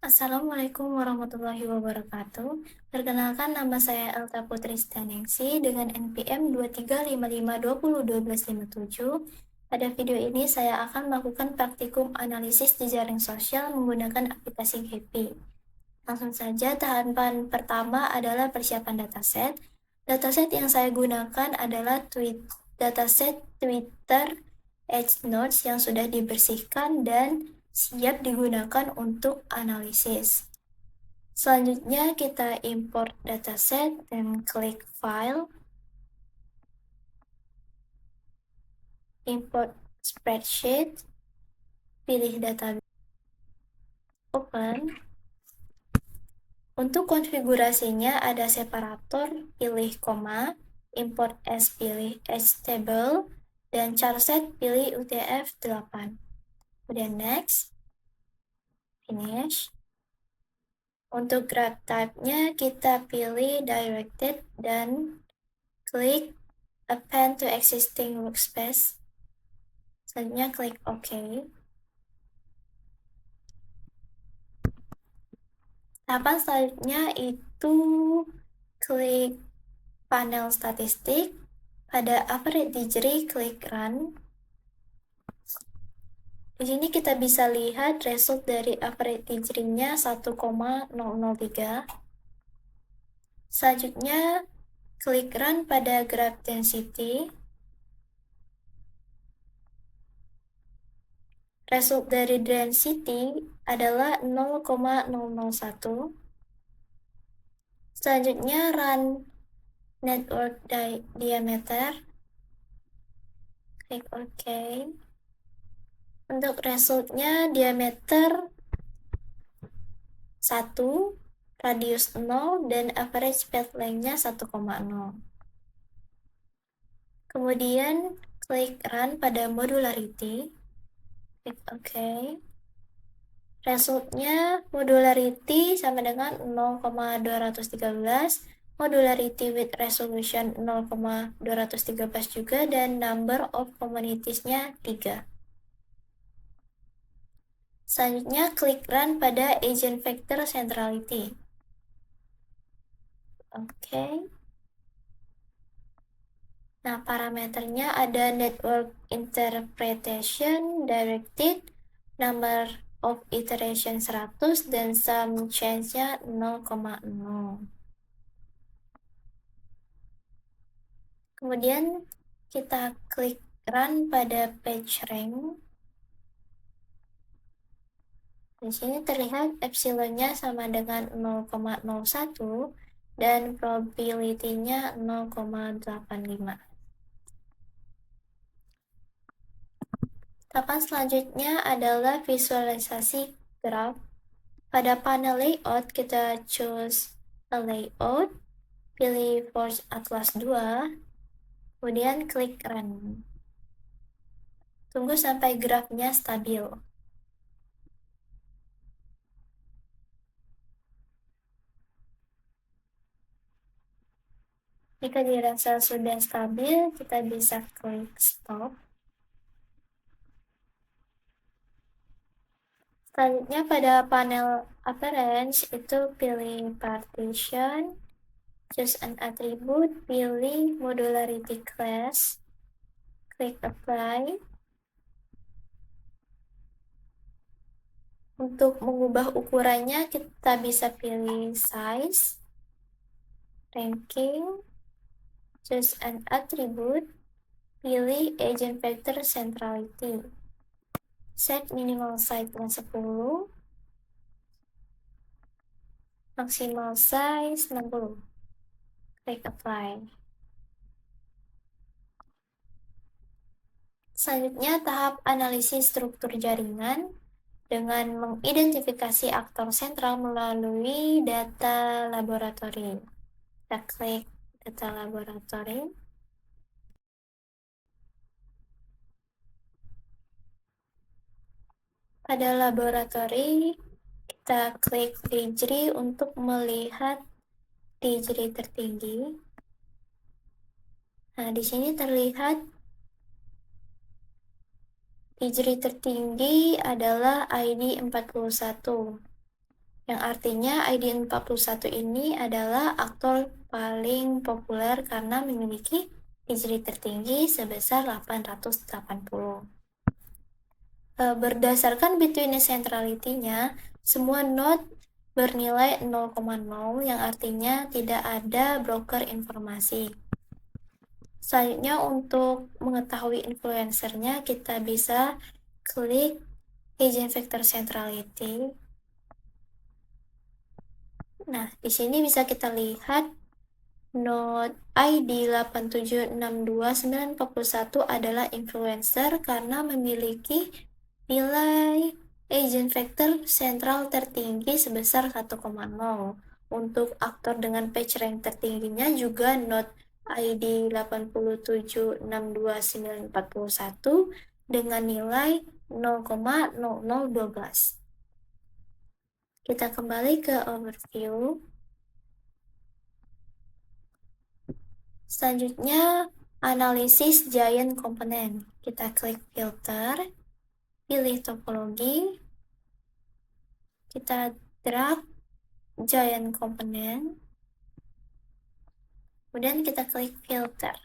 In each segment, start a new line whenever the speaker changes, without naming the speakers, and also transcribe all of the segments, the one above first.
Assalamualaikum warahmatullahi wabarakatuh. Perkenalkan, nama saya Elta Putri Stanengsi dengan NPM 2355201257. Pada video ini saya akan melakukan praktikum analisis jejaring sosial menggunakan aplikasi Happy. Langsung saja, tahapan pertama adalah persiapan dataset. Dataset yang saya gunakan adalah dataset Twitter Edge Notes yang sudah dibersihkan dan siap digunakan untuk analisis. Selanjutnya kita import dataset dan klik File, import spreadsheet, pilih database, open. Untuk konfigurasinya ada separator, pilih koma, import as pilih htable, dan charset pilih UTF-8. Kemudian next, finish. Untuk graph type-nya kita pilih directed dan klik append to existing workspace. Selanjutnya klik OK. Tahapan selanjutnya itu klik panel statistik. Pada average degree, klik Run. Di sini kita bisa lihat result dari average degree-nya 1,003. Selanjutnya, klik Run pada graph density. Result dari density adalah 0,001. Selanjutnya, run network diameter. Klik OK. Untuk resultnya diameter 1, radius 0, dan average path length-nya 1,0. Kemudian klik Run pada modularity. Klik OK. Resultnya modularity sama dengan 0,213, modularity with resolution 0,213 juga, dan number of communities-nya 3. Selanjutnya klik Run pada agent vector centrality. Oke. Nah, parameternya ada network interpretation, directed, number of iteration 100, dan sum change-nya 0,0. Kemudian kita klik Run pada page rank. Di sini terlihat epsilonnya sama dengan 0,01 dan probability-nya 0,85. Tahapan selanjutnya adalah visualisasi graph. Pada panel layout, kita choose a layout, pilih Forge Atlas 2, kemudian klik Run. Tunggu sampai grafnya stabil. Jika dirasa sudah stabil, kita bisa klik Stop. Selanjutnya pada panel Appearance itu pilih Partition, choose an attribute, pilih Modularity Class, klik Apply. Untuk mengubah ukurannya, kita bisa pilih Size, Ranking, choose an attribute, pilih Agent Vector Centrality. Set minimal size-nya 10, maksimal size 60. Klik Apply. Selanjutnya tahap analisis struktur jaringan dengan mengidentifikasi aktor sentral melalui data laboratori. Kita klik data laboratori. Pada laboratori, kita klik degree untuk melihat degree tertinggi. Nah, di sini terlihat degree tertinggi adalah ID 41. yang artinya ID41 ini adalah aktor paling populer karena memiliki digit tertinggi sebesar 880. Berdasarkan between centrality-nya, semua node bernilai 0,0 yang artinya tidak ada broker informasi. Selanjutnya untuk mengetahui influencernya kita bisa klik eigenvector centrality. Nah, di sini bisa kita lihat node ID 8762941 adalah influencer karena memiliki nilai eigenvector sentral tertinggi sebesar 1,0. Untuk aktor dengan page rank tertingginya juga node ID 8762941 dengan nilai 0,0012. Kita kembali ke overview. Selanjutnya, analisis giant component. Kita klik filter, pilih topologi, kita drag giant component, kemudian kita klik filter.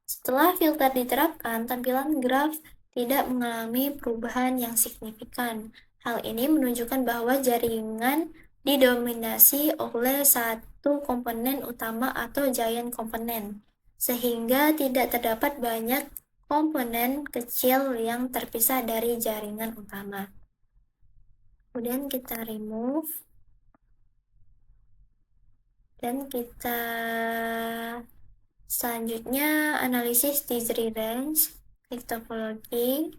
Setelah filter diterapkan, tampilan graf tidak mengalami perubahan yang signifikan. Hal ini menunjukkan bahwa jaringan didominasi oleh satu komponen utama atau giant komponen, sehingga tidak terdapat banyak komponen kecil yang terpisah dari jaringan utama. Kemudian kita remove, dan kita selanjutnya analisis digit range, klik topologi,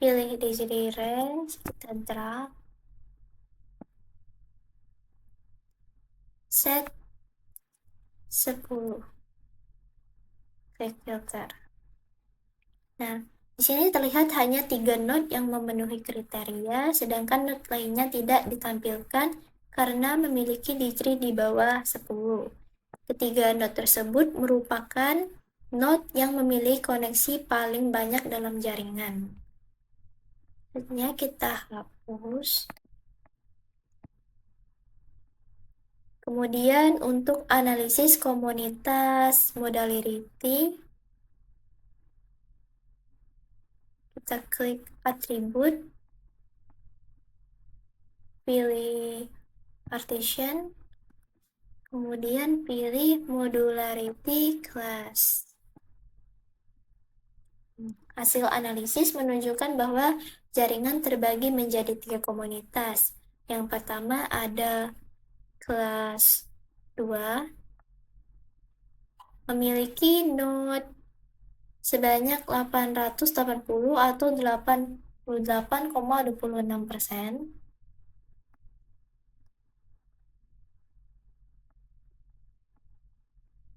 pilih digit range, kita drag, set 10, klik filter. Nah, di sini terlihat hanya 3 node yang memenuhi kriteria, sedangkan node lainnya tidak ditampilkan karena memiliki digit di bawah 10. Ketiga node tersebut merupakan node yang memiliki koneksi paling banyak dalam jaringan. Selanjutnya kita hapus. Kemudian untuk analisis komunitas modularity, kita klik atribut, pilih partition, kemudian pilih modularity class. Hasil analisis menunjukkan bahwa jaringan terbagi menjadi 3 komunitas. Yang pertama ada kelas 2, memiliki node sebanyak 880 atau 88,26%.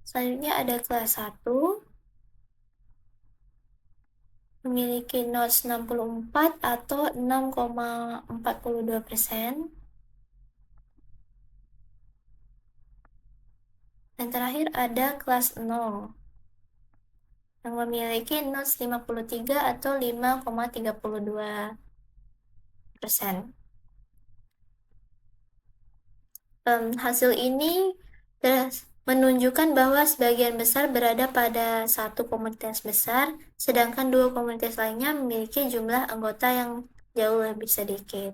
Selanjutnya ada kelas 1, memiliki node 64 atau 6,42%. Dan terakhir ada kelas 0, yang memiliki node 53 atau 5,32%. Hasil ini menunjukkan bahwa sebagian besar berada pada satu komunitas besar, sedangkan 2 komunitas lainnya memiliki jumlah anggota yang jauh lebih sedikit.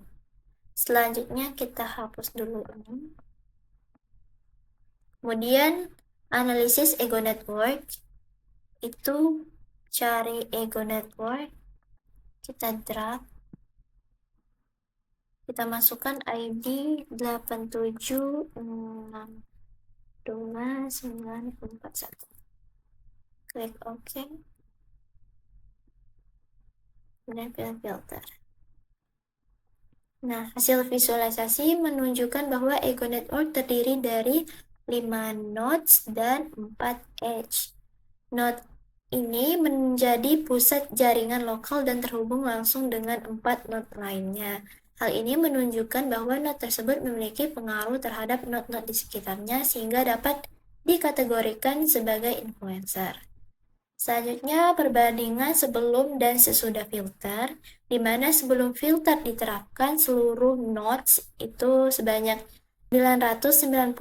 Selanjutnya kita hapus dulu ini. Kemudian analisis ego network, itu cari ego network, kita drag, kita masukkan ID 8762941, klik OK, kemudian pilih filter. Nah, hasil visualisasi menunjukkan bahwa ego network terdiri dari 5 nodes dan 4 edge. Node ini menjadi pusat jaringan lokal dan terhubung langsung dengan 4 node lainnya. Hal ini menunjukkan bahwa node tersebut memiliki pengaruh terhadap node-node di sekitarnya sehingga dapat dikategorikan sebagai influencer. Selanjutnya, perbandingan sebelum dan sesudah filter, di mana sebelum filter diterapkan seluruh nodes itu sebanyak 997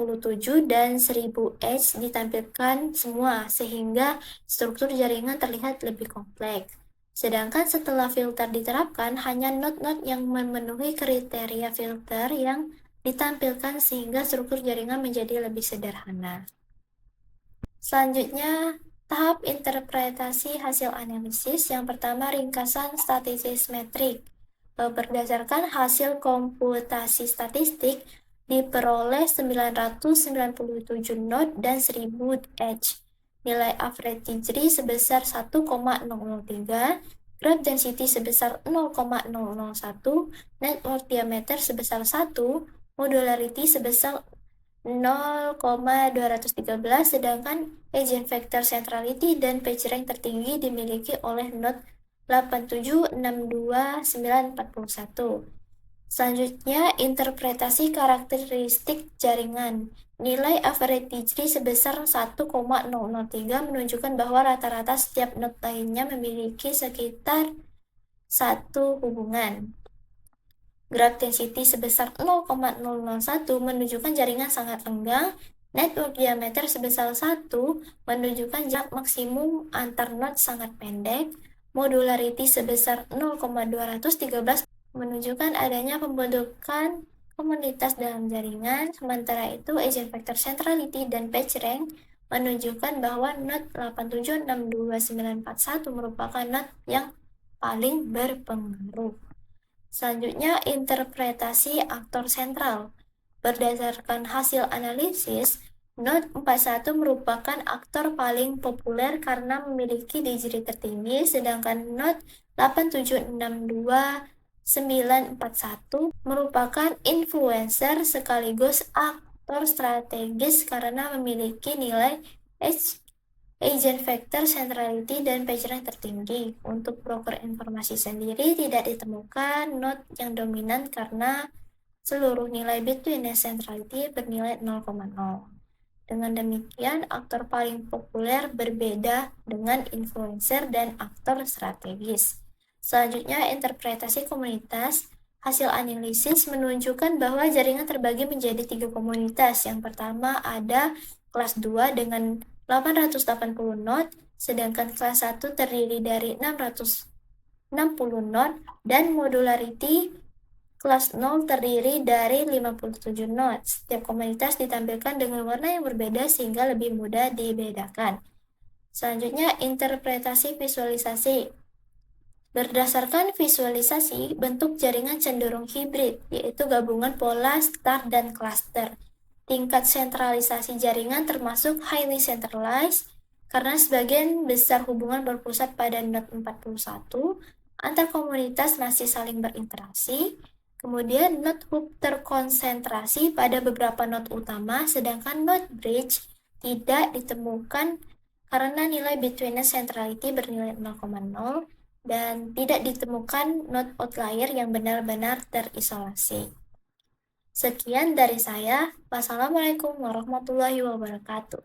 dan 1000 edge ditampilkan semua, sehingga struktur jaringan terlihat lebih kompleks. Sedangkan setelah filter diterapkan, hanya node-node yang memenuhi kriteria filter yang ditampilkan sehingga struktur jaringan menjadi lebih sederhana. Selanjutnya, tahap interpretasi hasil analisis. Yang pertama, ringkasan statistik metrik. Berdasarkan hasil komputasi statistik, diperoleh 997 node dan 1000 edge. Nilai average degree sebesar 1,003, graph density sebesar 0,001, network diameter sebesar 1, modularity sebesar 0,213, sedangkan eigenvector centrality dan PageRank tertinggi dimiliki oleh node 87629141. Selanjutnya, interpretasi karakteristik jaringan. Nilai average degree sebesar 1,003 menunjukkan bahwa rata-rata setiap node lainnya memiliki sekitar satu hubungan. Graph density sebesar 0,001 menunjukkan jaringan sangat renggang. Network diameter sebesar 1 menunjukkan jarak maksimum antar node sangat pendek. Modularity sebesar 0,213 menunjukkan adanya pembentukan komunitas dalam jaringan. Sementara itu, eigenvector centrality dan PageRank menunjukkan bahwa node 8762941 merupakan node yang paling berpengaruh. Selanjutnya, interpretasi aktor sentral. Berdasarkan hasil analisis, node 41 merupakan aktor paling populer karena memiliki degree tertinggi, sedangkan node 8762941 merupakan influencer sekaligus aktor strategis karena memiliki nilai eigenvector centrality dan PageRank tertinggi. Untuk broker informasi sendiri tidak ditemukan node yang dominan karena seluruh nilai betweenness centrality bernilai 0,0. Dengan demikian, aktor paling populer berbeda dengan influencer dan aktor strategis. Selanjutnya, interpretasi komunitas. Hasil analisis menunjukkan bahwa jaringan terbagi menjadi 3 komunitas. Yang pertama ada kelas 2 dengan 880 node, sedangkan kelas 1 terdiri dari 660 node, dan modularity kelas 0 terdiri dari 57 node. Setiap komunitas ditampilkan dengan warna yang berbeda sehingga lebih mudah dibedakan. Selanjutnya, interpretasi visualisasi. Berdasarkan visualisasi, bentuk jaringan cenderung hibrid, yaitu gabungan pola, star, dan cluster. Tingkat sentralisasi jaringan termasuk highly centralized, karena sebagian besar hubungan berpusat pada node 41, antar komunitas masih saling berinteraksi. Kemudian node hub terkonsentrasi pada beberapa node utama, sedangkan node bridge tidak ditemukan karena nilai betweenness centrality bernilai 0,0 dan tidak ditemukan node outlier yang benar-benar terisolasi. Sekian dari saya. Wassalamualaikum warahmatullahi wabarakatuh.